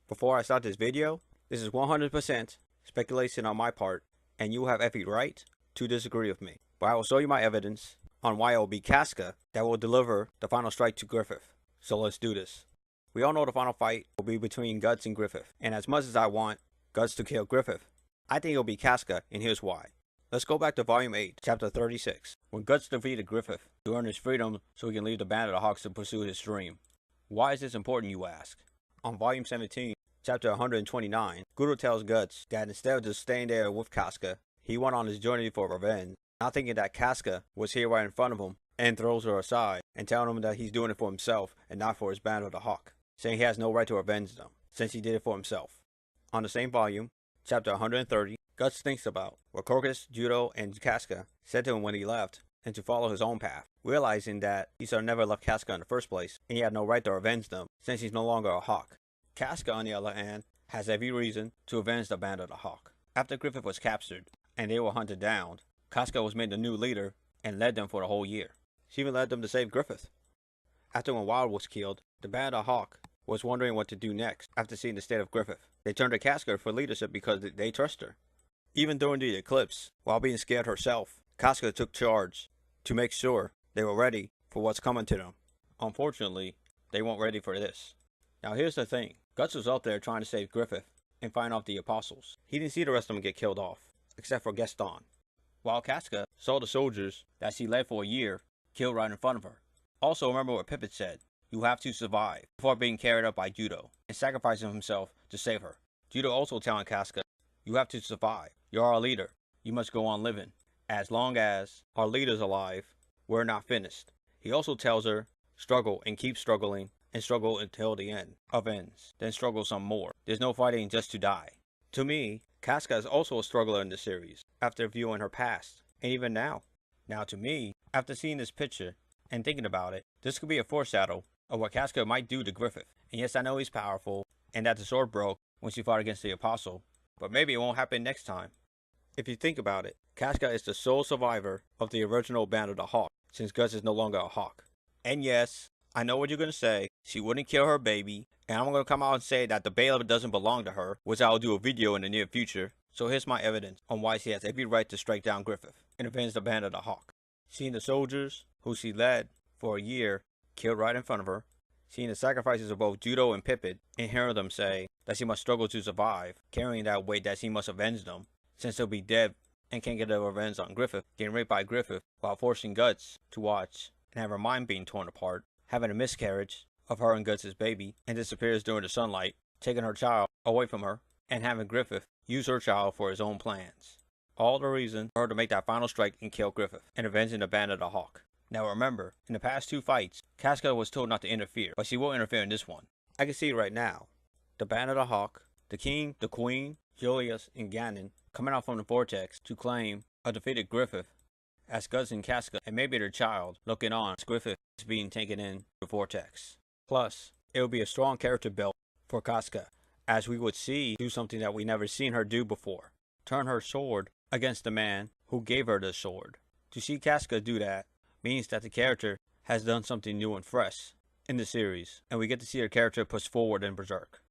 Before I start this video, this is 100% speculation on my part, and you have every right to disagree with me. But I will show you my evidence on why it will be Casca that will deliver the final strike to Griffith. So let's do this. We all know the final fight will be between Guts and Griffith, and as much as I want Guts to kill Griffith, I think it will be Casca, and here's why. Let's go back to Volume 8, Chapter 36, when Guts defeated Griffith to earn his freedom so he can leave the Band of the Hawks to pursue his dream. Why is this important, you ask? On Volume 17, Chapter 129, Guru tells Guts that instead of just staying there with Casca, he went on his journey for revenge, not thinking that Casca was here right in front of him, and throws her aside and telling him that he's doing it for himself and not for his Band of the Hawk, saying he has no right to avenge them, since he did it for himself. On the same volume, Chapter 130, Guts thinks about what Crocus, Judo, and Casca said to him when he left, and to follow his own path, realizing that he should have never left Casca in the first place, and he had no right to avenge them, since he's no longer a Hawk. Casca, on the other hand, has every reason to avenge the Band of the Hawk. After Griffith was captured, and they were hunted down, Casca was made the new leader, and led them for the whole year. She even led them to save Griffith. After when Wild was killed, the Band of the Hawk was wondering what to do next after seeing the state of Griffith. They turned to Casca for leadership because they trust her. Even during the eclipse, while being scared herself, Casca took charge to make sure they were ready for what's coming to them. Unfortunately, they weren't ready for this. Now here's the thing. Guts was out there trying to save Griffith and find off the apostles. He didn't see the rest of them get killed off, except for Gaston. While Casca saw the soldiers that she led for a year killed right in front of her. Also remember what Pippin said. You have to survive before being carried up by Judo and sacrificing himself to save her. Judo also telling Casca, you have to survive. You're our leader. You must go on living. As long as our leader's alive, we're not finished. He also tells her, struggle and keep struggling and struggle until the end of ends. Then struggle some more. There's no fighting just to die. To me, Casca is also a struggler in the series after viewing her past, and even now. Now to me, after seeing this picture and thinking about it, this could be a foreshadow of what Casca might do to Griffith. And yes, I know he's powerful, and that the sword broke when she fought against the apostle, but maybe it won't happen next time. If you think about it, Casca is the sole survivor of the original Band of the Hawk, since Guts is no longer a Hawk. And yes, I know what you're going to say, she wouldn't kill her baby, and I'm going to come out and say that the bailiff doesn't belong to her, which I'll do a video in the near future. So here's my evidence on why she has every right to strike down Griffith and avenge the Band of the Hawk. Seeing the soldiers, who she led for a year, killed right in front of her, seeing the sacrifices of both Judo and Pippin, and hearing them say that she must struggle to survive, carrying that weight that she must avenge them, since they'll be dead and can't get a revenge on Griffith, getting raped by Griffith while forcing Guts to watch and have her mind being torn apart, having a miscarriage of her and Guts' baby, and disappears during the sunlight, taking her child away from her, and having Griffith use her child for his own plans. All the reason for her to make that final strike and kill Griffith, and avenging the Band of the Hawk. Now remember, in the past two fights, Casca was told not to interfere, but she will interfere in this one. I can see it right now. The Band of the Hawk, the King, the Queen, Julius, and Ganon coming out from the vortex to claim a defeated Griffith as Guts and Casca and maybe their child looking on as Griffith is being taken in the vortex. Plus, it would be a strong character build for Casca, as we would see do something that we never seen her do before. Turn her sword against the man who gave her the sword. To see Casca do that means that the character has done something new and fresh in the series, and we get to see her character pushed forward in Berserk.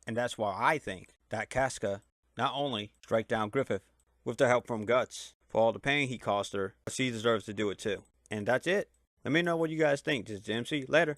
And that's why I think that Casca not only strike down Griffith with the help from Guts for all the pain he caused her, but she deserves to do it too. And that's it. Let me know what you guys think. This is MC. Later.